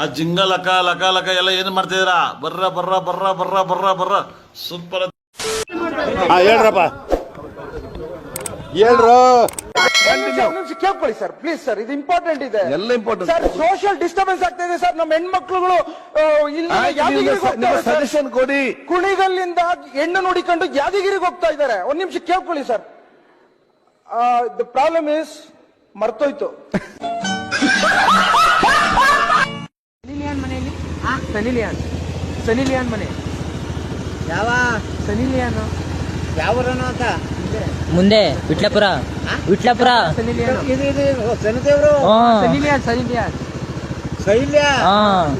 ಆ ಜಿಂಗ ಲಕ ಲಕ ಲಕ ಎಲ್ಲ ಏನು ಮಾಡ್ತಿದ್ದೀರಾ? ಬರ್ರ ಬರ್ರ ಬರ್ರ ಬರ್ರ ಬರ್ರ ಬರ್ರ ಸೂಪರ್. ಹೇಳ್ರಪ್ಪ ಹೇಳ್ರು. ಕೇಳ್ಕೊಳ್ಳಿ ಸರ್ ಪ್ಲೀಸ್ ಸರ್, ಇದು ಇಂಪಾರ್ಟೆಂಟ್ ಇದೆ. ಎಲ್ಲ ಇಂಪಾರ್ಟೆಂಟ್ ಸರ್. ಸೋಷಿಯಲ್ ಡಿಸ್ಟರ್ಬೆನ್ಸ್ ಆಗ್ತಾ ಇದೆ ಸರ್. ನಮ್ಮ ಹೆಣ್ಮಕ್ಳುಗಳು ಸಜೆಷನ್ ಕೊಡಿ. ಕುಣಿಗಲ್ಲಿಂದ ಹೆಣ್ಣು ನೋಡಿಕೊಂಡು ಯಾದಗಿರಿಗೆ ಹೋಗ್ತಾ ಇದ್ದಾರೆ. ಒಂದ್ ನಿಮಿಷ ಕೇಳ್ಕೊಳ್ಳಿ ಸರ್. ದ ಪ್ರಾಬ್ಲಮ್ ಇಸ್ ಮರ್ತೋಯ್ತು. ಮನೆಯಲ್ಲಿ ಸನಿಲಿಯಾನ್ ಮನೆ ಯಾವ ಸನಿಲಿಯಾನು ಯಾವ ಅಂತ ಮುಂದೆ ವಿಟ್ಲಪುರ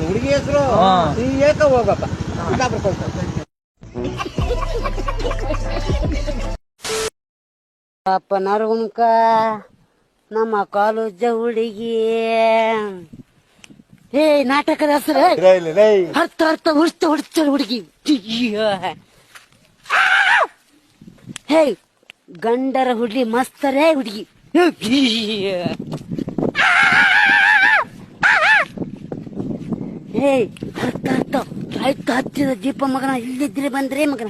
ಹುಡುಗಿ ಹೆಸರು ಏಕ ಹೋಗಪ್ಪ. ಅಪ್ಪನವ್ರ ಉಣ್ಕ ನಮ್ಮ ಕಾಲೇಜ ಹುಡುಗಿ. ಹೇ ನಾಟಕದ ಹೆಸರು ಅರ್ಥ ಅರ್ಥ ಹುಡ್ತ ಹುಡುಗಿ. ಹೇ ಗಂಡರ ಹುಡ್ಲಿ ಮಸ್ತರೇ ಹುಡುಗಿ. ಹೇ ಅರ್ಥ ಅರ್ಥ ಆಯ್ತು ಹತ್ತಿದ ದೀಪ ಮಗನ. ಇಲ್ಲಿದ್ರೆ ಬಂದ್ರೆ ಮಗನ.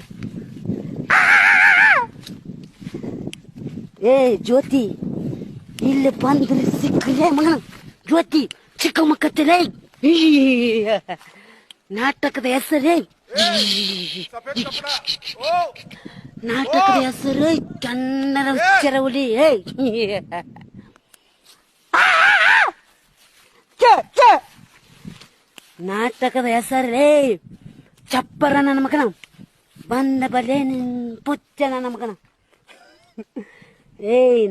ಏ ಜ್ಯೋತಿ ಇಲ್ಲಿ ಬಂದ್ರೆ ಸಿಕ್ಕಲೇ ಮಗನ. ಜ್ಯೋತಿ ಚಿಕ್ಕ ಮಕ್ಕತ್ತಲೇ. ನಾಟಕದ ಹೆಸರೇ ಕನ್ನಡ ಉಚ್ಚರ ಹುಲಿ. ನಾಟಕದ ಹೆಸರೇ ಚಪ್ಪರ ನನ್ನ ಮಗನ. ಬಂದ ಬಲೆ ನಿನ್ ಪುಚ್ಚ ನನ್ನ ಮಗನ.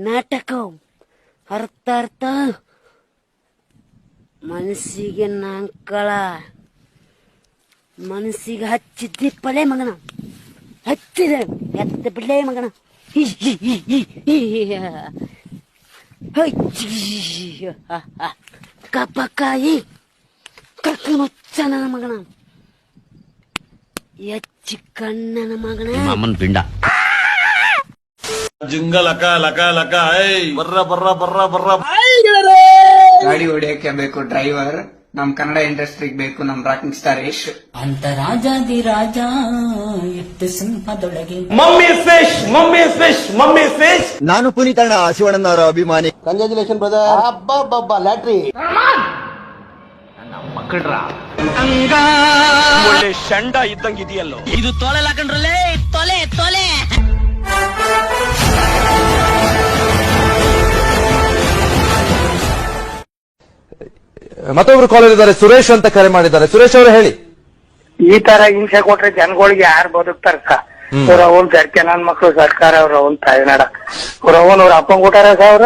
ನಾಟಕ ಅರ್ಥ ಅರ್ಥ ಮನಸ್ಸಿಗೆ ನಾಂಕಳ ಮನಸ್ಸಿಗೆ ಹಚ್ಚಿದ್ದಿ ಪಲೆ ಮಗನ. ಹಚ್ಚಿದ ಎತ್ತ ಬಿಡ್ಲೇ ಮಗನ. ಕಪ್ಪಕಾಯಿ ಕಕ್ಕ ಮುಚ್ಚ ನನ್ನ ಮಗನ. ಎಚ್ಚಿ ಕಣ್ಣನ ಮಗನ. ಅಮ್ಮನ ಪಿಂಡ ಜಿಂಗ ಲಕ ಲಕ ಲಕ. ಬರ್ರ ಬರ್ರ ಬರ್ರ ಬರ್ರ. ಗಾಡಿ ಹೊಡಿಯಕ್ಕೆ ಬೇಕು ಡ್ರೈವರ್. ನಮ್ ಕನ್ನಡ ಇಂಡಸ್ಟ್ರಿಗೆ ಬೇಕು ನಮ್ ರಾಕಿಂಗ್ ಸ್ಟಾರ್ ಯಶ್ ಅಂತ. ರಾಜಾದಿ ರಾಜ ಇಟ್ಟು ಸಿಂಹದೊಳಗೆ. Mummy fish. ನಾನು ಪುನೀತ್ ಅಣ್ಣ ಶಿವಣ್ಣನವರ ಅಭಿಮಾನಿ. Congratulation brother. ಹಬ್ಬ ಲ್ಯಾಟ್ರಿ. ಮಕ್ಕಳ್ರ ಒಳ್ಳೆ ಶಂಡ ಇದ್ದಂಗಿದೆಯಲ್ಲೋ ಇದು. ತೊಲೆ ಹಾಕೊಂಡ್ರಲ್ಲೇ ತೊಲೆ ತೊಲೆ. ಮತ್ತೊಬ್ರು ಕಾಲೇಜ್ ಇದ್ದಾರೆ, ಸುರೇಶ್ ಅಂತ ಕರೆ ಮಾಡಿದ್ದಾರೆ. ಸುರೇಶ್ ಅವರು ಹೇಳಿ. ಈ ತರ ಹಿಂಸೆ ಕೊಟ್ರೆ ಜನಗಳಿಗೆ ಯಾರು ಬದುಕ್ತಾರಕ್ಕ? ಅವ್ರ ಅವನ್ ಜಡ್ಕೆ ನನ್ ಮಕ್ಳು ಸರ್ಕಾರ ಅವ್ರ ಅವನ್ ತಾಯಿನಾಡ ಅವ್ರ ಅವನ್ ಅವ್ರ ಅಪ್ಪಂಗ್ ಊಟಾರ ಅವ್ರ.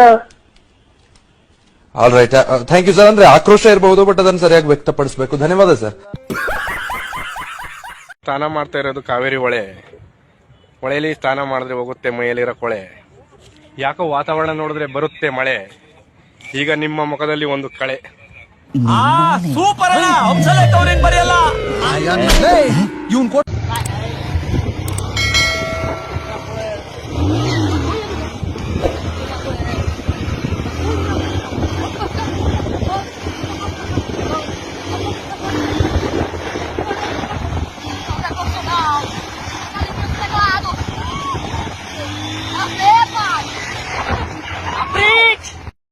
All right, thank you sir. ಅಂದ್ರೆ ಆಕ್ರೋಶ ಇರಬಹುದು, ಬಟ್ ಅದನ್ನು ಸರಿಯಾಗಿ ವ್ಯಕ್ತಪಡಿಸಬೇಕು. ಧನ್ಯವಾದ ಸರ್. ಸ್ನಾನ ಮಾಡ್ತಾ ಇರೋದು ಕಾವೇರಿ ಹೊಳೆಯಲ್ಲಿ ಸ್ನಾನ ಮಾಡಿದ್ರೆ ಹೋಗುತ್ತೆ ಮೈಯಲ್ಲಿರೋ ಕೊಳೆ. ಯಾಕೋ ವಾತಾವರಣ ನೋಡಿದ್ರೆ ಬರುತ್ತೆ ಮಳೆ. ಈಗ ನಿಮ್ಮ ಮುಖದಲ್ಲಿ ಒಂದು ಕಳೆ. ಸೂಪರ್ ಅಣ್ಣ.